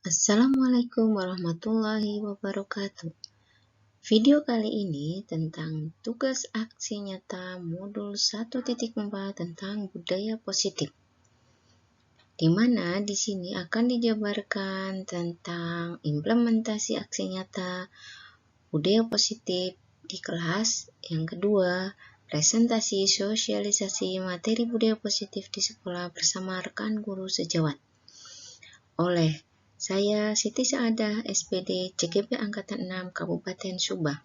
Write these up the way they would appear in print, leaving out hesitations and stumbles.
Assalamualaikum warahmatullahi wabarakatuh. Video kali ini tentang tugas aksi nyata modul 1.4 tentang budaya positif. Di mana di sini akan dijabarkan tentang implementasi aksi nyata budaya positif di kelas. Yang kedua, presentasi sosialisasi materi budaya positif di sekolah bersama rekan guru sejawat. Oleh saya Siti Saadah, SPD CGP Angkatan 6 Kabupaten Subang.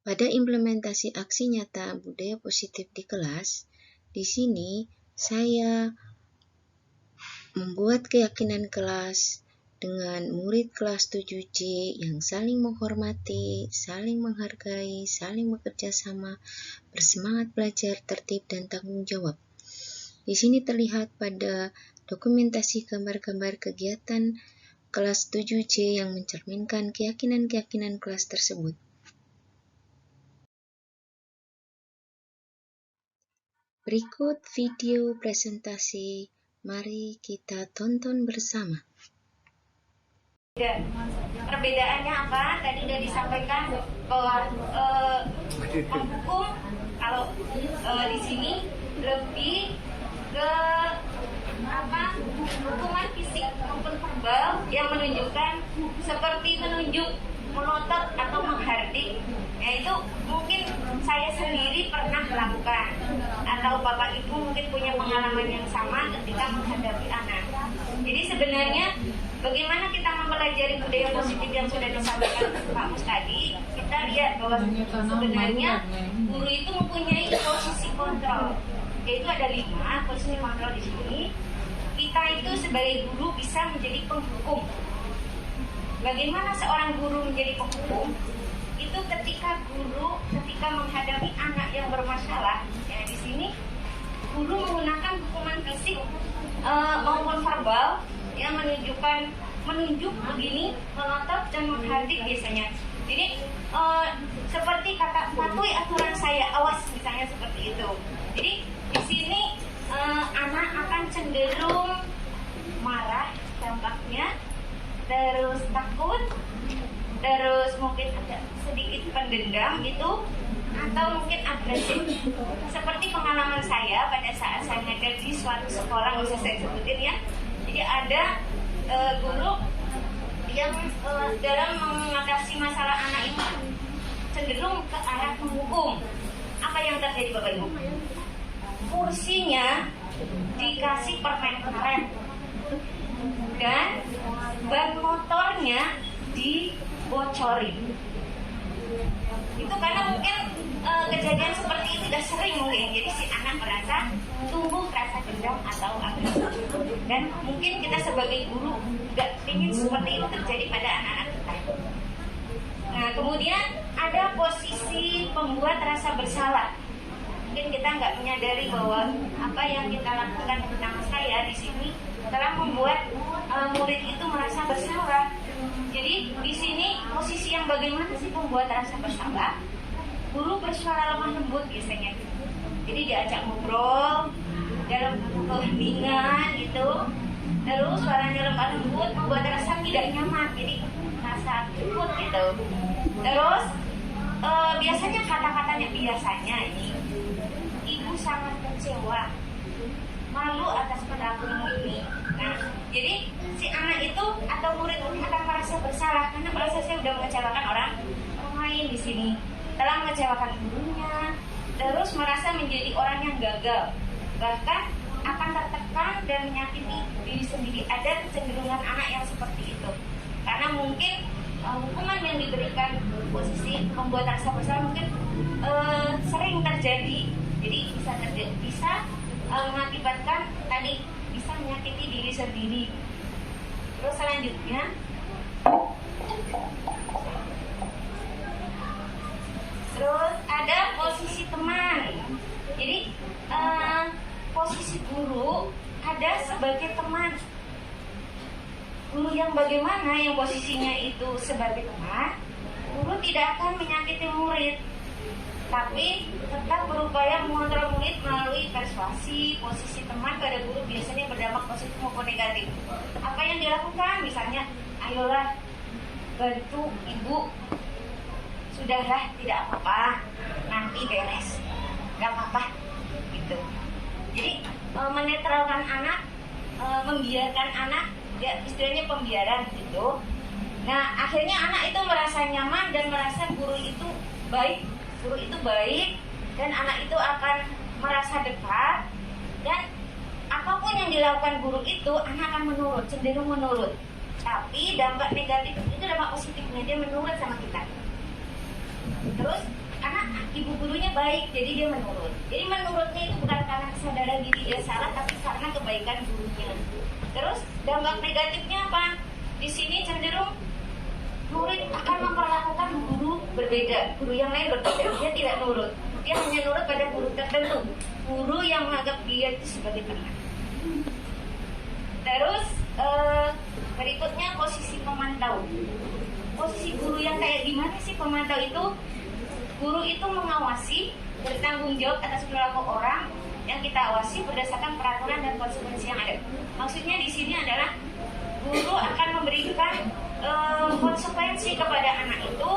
Pada implementasi aksi nyata budaya positif di kelas, di sini saya membuat keyakinan kelas dengan murid kelas 7C yang saling menghormati, saling menghargai, saling bekerja sama, bersemangat belajar, tertib, dan tanggung jawab. Di sini terlihat pada dokumentasi gambar-gambar kegiatan kelas 7C yang mencerminkan keyakinan-keyakinan kelas tersebut. Berikut video presentasi, mari kita tonton bersama. Perbedaannya apa? Tadi sudah disampaikan bahwa menghukum kalau di sini lebih ke hukuman fisik maupun verbal yang menunjukkan seperti menunjuk, melotot atau menghardik. Yaitu mungkin saya sendiri pernah melakukan atau Bapak Ibu mungkin punya pengalaman yang sama ketika menghadapi anak. Jadi sebenarnya bagaimana kita mempelajari budaya positif yang sudah disampaikan Pak Mus tadi, kita lihat bahwa sebenarnya guru itu mempunyai posisi kontrol, yaitu ada 5 posisi kontrol di sini. Kita itu sebagai guru bisa menjadi penghukum. Bagaimana seorang guru menjadi penghukum? Itu ketika menghadapi anak yang bermasalah, ya di sini guru menggunakan hukuman fisik maupun verbal yang menunjuk begini, melotot dan menghardik biasanya. Jadi seperti kata patuhi aturan saya, awas misalnya seperti itu. Jadi di sini anak akan cenderung marah dampaknya, terus takut, terus mungkin ada sedikit pendendam gitu, atau mungkin agresif. Seperti pengalaman saya pada saat saya ngajar di suatu sekolah, nggak usah saya sebutin ya. Jadi ada guru yang dalam mengatasi masalah anak itu cenderung ke arah menghukum. Apa yang terjadi Bapak Ibu? Kursinya dikasih permen karet dan ban motornya dibocorin. Itu karena mungkin kejadian seperti itu sudah sering mungkin, jadi si anak merasa tumbuh rasa dendam atau agresif. Dan mungkin kita sebagai guru nggak ingin seperti itu terjadi pada anak-anak kita. Nah, kemudian ada posisi pembuat rasa bersalah. Mungkin kita nggak menyadari bahwa apa yang kita lakukan, terutama saya di sini, telah membuat murid itu merasa bersalah. Jadi di sini posisi yang bagaimana sih pembuat rasa bersalah? Guru bersuara lemah lembut biasanya. Jadi diajak ngobrol dalam keheningan gitu. Terus suaranya lemah lembut membuat rasa tidak nyaman. Jadi rasa takut gitu. Terus biasanya kata-katanya ini, ibu sangat kecewa, malu atas perilakumu ini. Nah, jadi si anak itu atau murid ini akan merasa bersalah karena merasa saya sudah mengecewakan orang lain di sini, telah mengecewakan gurunya, terus merasa menjadi orang yang gagal, bahkan akan tertekan dan menyakiti diri sendiri. Ada kecenderungan anak yang seperti itu karena mungkin hukuman yang diberikan posisi membuat rasa bersalah mungkin sering terjadi. Jadi bisa mengakibatkan tadi bisa menyakiti diri sendiri. Terus selanjutnya ada posisi teman. Jadi posisi guru ada sebagai teman. Guru yang bagaimana yang posisinya itu sebagai teman, guru tidak akan menyakiti murid, tapi tetap berupaya mengontrol murid melalui persuasi. situasi, posisi teman pada guru biasanya berdampak positif maupun negatif. Apa yang dilakukan? Misalnya, ayolah bantu ibu, sudahlah tidak apa-apa, nanti beres, nggak apa-apa, gitu. Jadi menetralkan anak, membiarkan anak, ya istilahnya pembiaran gitu. Nah, akhirnya anak itu merasa nyaman dan merasa guru itu baik, dan anak itu akan merasa dekat, dan apapun yang dilakukan guru itu anak akan menurut, cenderung menurut. Tapi dampak negatif itu dampak positifnya, dia menurut sama kita. Terus anak, ibu gurunya baik, jadi dia menurut. Jadi menurutnya itu bukan karena kesadaran diri dia salah, tapi karena kebaikan gurunya. Terus dampak negatifnya apa? Di sini cenderung murid akan memperlakukan guru berbeda, guru yang lain berbeda. Dia tidak nurut, dia hanya nurut pada guru tertentu, guru yang menganggap dia itu sebagai teman. Terus berikutnya posisi pemantau. Posisi guru yang kayak gimana sih pemantau itu? Guru itu mengawasi, bertanggung jawab atas perilaku orang yang kita awasi berdasarkan peraturan dan konsekuensi yang ada. Maksudnya di sini adalah guru akan memberikan konsekuensi kepada anak itu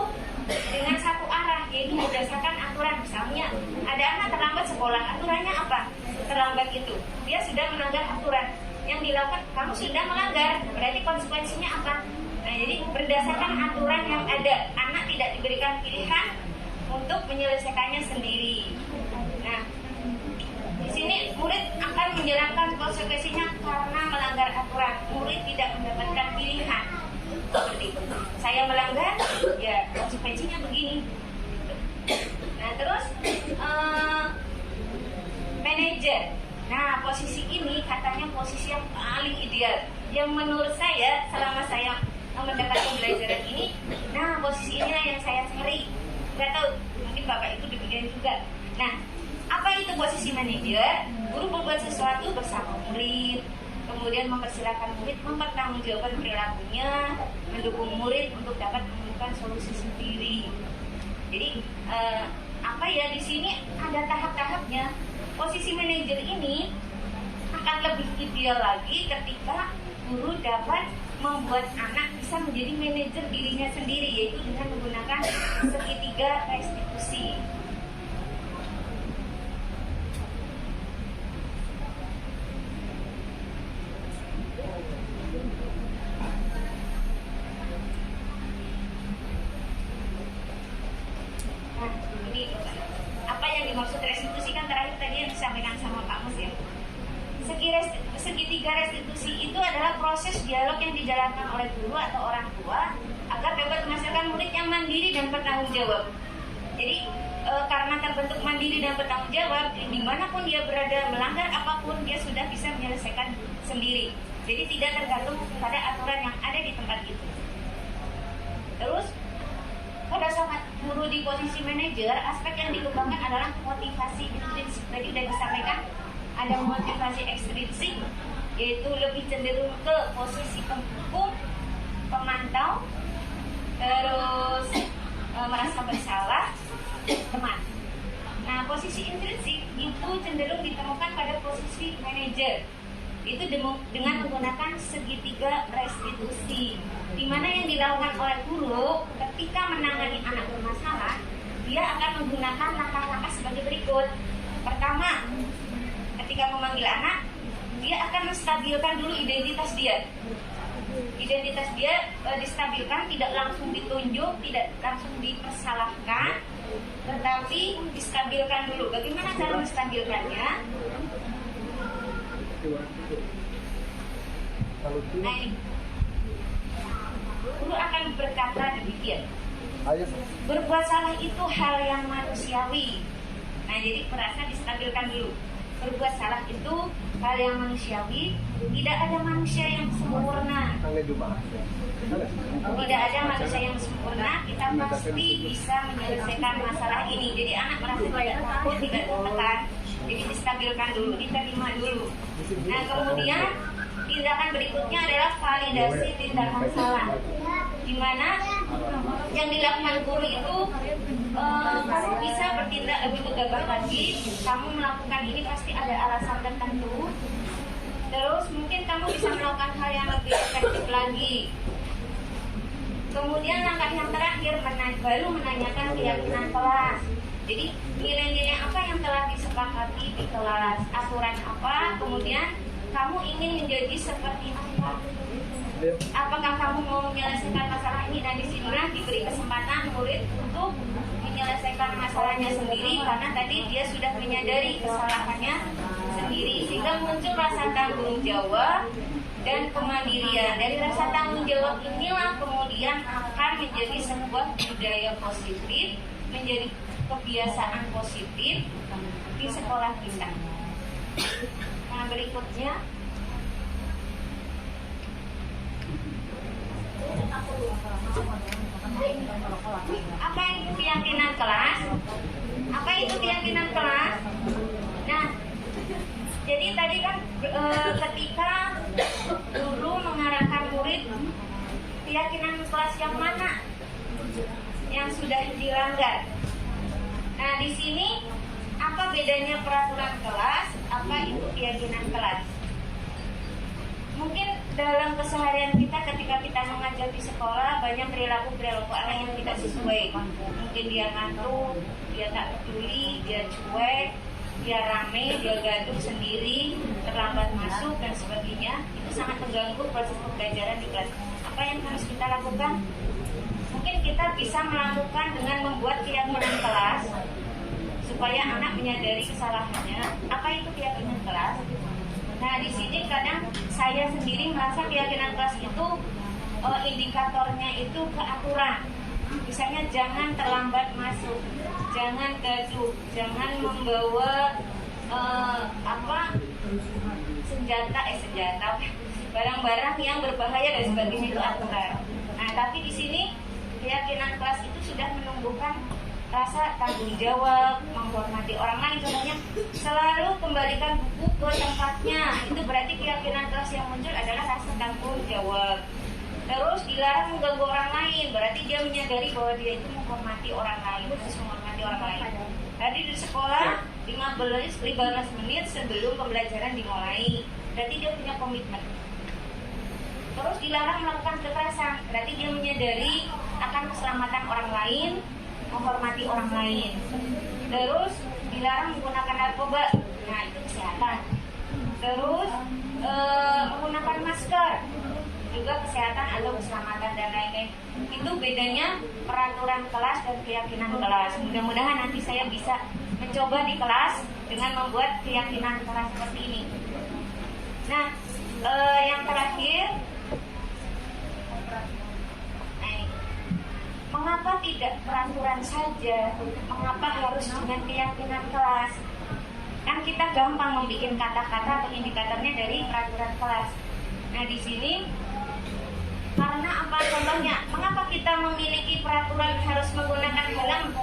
dengan satu arah, yaitu berdasarkan aturan. Misalnya ada anak terlambat sekolah, aturannya apa? Terlambat itu dia sudah melanggar aturan yang dilakukan, kamu sudah melanggar, berarti konsekuensinya apa? Nah, jadi berdasarkan aturan yang ada, anak tidak diberikan pilihan untuk menyelesaikannya sendiri. Nah, di sini murid akan menjalankan konsekuensinya karena melanggar aturan. Murid tidak mendapatkan pilihan. Seperti itu. Saya melanggar, ya konsekuensinya begini. Nah, terus manajer. Nah, posisi ini katanya posisi yang paling ideal. Yang menurut saya selama saya mendapatkan pembelajaran ini, nah posisi inilah yang saya cari. Gak tahu, mungkin Bapak itu demikian juga. Nah, apa itu posisi manajer? Guru berbuat sesuatu bersama murid, kemudian mempersilahkan murid mempertanggungjawabkan perilakunya, mendukung murid untuk dapat menemukan solusi sendiri. Jadi di sini ada tahap-tahapnya. Posisi manajer ini akan lebih ideal lagi ketika guru dapat membuat anak bisa menjadi manajer dirinya sendiri, yaitu dengan menggunakan segitiga restitusi. Apa yang dimaksud restitusi kan terakhir tadi yang disampaikan sama Pak Mus ya. Segitiga restitusi itu adalah proses dialog yang dijalankan oleh guru atau orang tua agar dapat menghasilkan murid yang mandiri dan bertanggung jawab. Jadi karena terbentuk mandiri dan bertanggung jawab, dimanapun dia berada, melanggar apapun dia sudah bisa menyelesaikan sendiri. Jadi tidak tergantung pada aturan yang ada di tempat itu. Terus pada saat guru di posisi manajer, aspek yang dikembangkan adalah motivasi intrinsik. Tadi sudah disampaikan ada motivasi ekstrinsik, yaitu lebih cenderung ke posisi penghukum, pemantau, terus merasa bersalah, teman. Nah, posisi intrinsik itu cenderung ditemukan pada posisi manajer. Itu dengan menggunakan segitiga restitusi, di mana yang dilakukan oleh guru ketika menangani anak bermasalah, dia akan menggunakan langkah-langkah sebagai berikut. Pertama, ketika memanggil anak, dia akan menstabilkan dulu identitas dia. Identitas dia distabilkan, tidak langsung ditunjuk, tidak langsung dipersalahkan, tetapi distabilkan dulu. Bagaimana cara menstabilkannya? Nah ini, guru akan berkata demikian. Berbuat salah itu hal yang manusiawi. Nah jadi merasa distabilkan dulu. Berbuat salah itu hal yang manusiawi. Tidak ada manusia yang sempurna. Tidak ada manusia yang sempurna. Kita pasti bisa menyelesaikan masalah ini. Jadi anak merasa tidak takut, tidak tertekan. Jadi distabilkan dulu, diterima dulu. Nah kemudian tindakan berikutnya adalah validasi tindakan salah, di mana yang dilakukan guru itu kamu bisa bertindak lebih gegabah lagi. Kamu melakukan ini pasti ada alasan tertentu. Terus mungkin kamu bisa melakukan hal yang lebih efektif lagi. Kemudian langkah yang terakhir baru menanyakan keyakinan kelas. Jadi nilai-nilai apa yang telah disepakati di kelas, aturan apa, kemudian kamu ingin menjadi seperti apa. Apakah kamu mau menyelesaikan masalah ini, dan disinilah diberi kesempatan murid untuk menyelesaikan masalahnya sendiri, karena tadi dia sudah menyadari kesalahannya sendiri, sehingga muncul rasa tanggung jawab dan kemandirian. Dari rasa tanggung jawab inilah kemudian akan menjadi sebuah budaya positif, menjadi kebiasaan positif di sekolah kita. Nah, berikutnya apa itu keyakinan kelas? Apa itu keyakinan kelas? Nah, jadi tadi kan ketika guru mengarahkan murid, keyakinan kelas yang mana yang sudah dilanggar. Nah, di sini apa bedanya peraturan kelas? Apa itu keyakinan kelas? Mungkin dalam keseharian kita ketika kita mengajar di sekolah banyak perilaku-perilaku anak yang tidak sesuai. Mungkin dia ngantuk, dia tak peduli, dia cuek, dia rame, dia gaduh sendiri, terlambat masuk dan sebagainya. Itu sangat mengganggu proses pembelajaran di kelas. Apa yang harus kita lakukan? Mungkin kita bisa melakukan dengan membuat keyakinan kelas supaya anak menyadari kesalahannya. Apa itu keyakinan kelas? Nah, di sini kadang saya sendiri merasa keyakinan kelas itu indikatornya itu keaturan. Misalnya jangan terlambat masuk, jangan gaduh, jangan membawa senjata, barang-barang yang berbahaya dan sebagainya, itu aturan. Nah, tapi di sini keyakinan kelas itu sudah menumbuhkan rasa tanggung jawab, menghormati orang lain. Contohnya, selalu kembalikan buku ke tempatnya. Itu berarti keyakinan kelas yang muncul adalah rasa tanggung jawab. Terus dilarang mengganggu orang lain, berarti dia menyadari bahwa dia itu menghormati orang lain, harus menghormati orang lain. Tadi di sekolah 15 menit sebelum pembelajaran dimulai, berarti dia punya komitmen. Terus dilarang melakukan kekerasan, berarti dia menyadari akan keselamatan orang lain, menghormati orang lain. Terus dilarang menggunakan narkoba, nah itu kesehatan. Terus menggunakan masker, juga kesehatan atau keselamatan dan lain-lain. Itu bedanya peraturan kelas dan keyakinan kelas. Mudah-mudahan nanti saya bisa mencoba di kelas dengan membuat keyakinan kelas seperti ini. Nah, yang terakhir, mengapa tidak peraturan saja? Mengapa harus dengan keyakinan kelas? Kan kita gampang membuat kata-kata atau indikatornya dari peraturan kelas. Nah, di sini karena apa contohnya? Mengapa kita memiliki peraturan harus menggunakan helm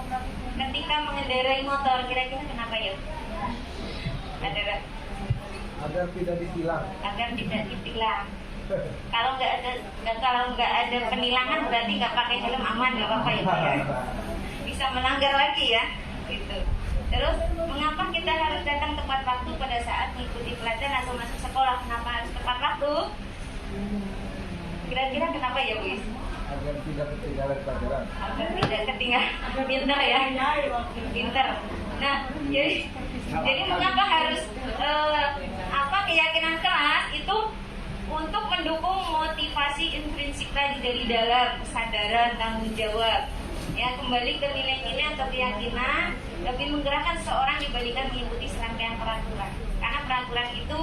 ketika mengendarai motor? Kira-kira kenapa ya? Agar tidak ditilang. Agar tidak ditilang. Kalau nggak ada penilangan berarti nggak pakai helm aman, nggak apa-apa ya Pak ya. Bisa melanggar lagi ya, gitu. Terus mengapa kita harus datang tepat waktu pada saat mengikuti pelajaran atau masuk sekolah? Kenapa harus tepat waktu? Kira-kira kenapa ya Bu? Agar tidak ketinggalan pelajaran. Agar tidak ketinggalan, pinter ya, pinter. Nah, jadi mengapa harus keyakinan kelas itu untuk mendukung motivasi intrinsik tadi dari dalam kesadaran tanggung jawab. Ya, kembali ke nilai-nilai atau keyakinan lebih menggerakkan seseorang dibandingkan mengikuti serangkaian peraturan. Karena peraturan itu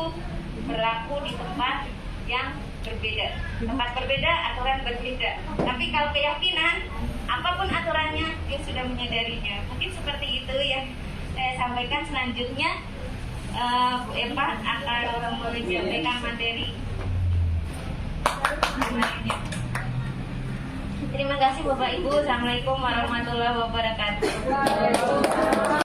berlaku di tempat yang berbeda. Tempat berbeda, aturan berbeda. Tapi kalau keyakinan, apapun aturannya, dia sudah menyadarinya. Mungkin seperti itu yang saya sampaikan. Selanjutnya Bu Eva akan menyampaikan materi. Terima kasih Bapak Ibu. Assalamualaikum warahmatullahi wabarakatuh.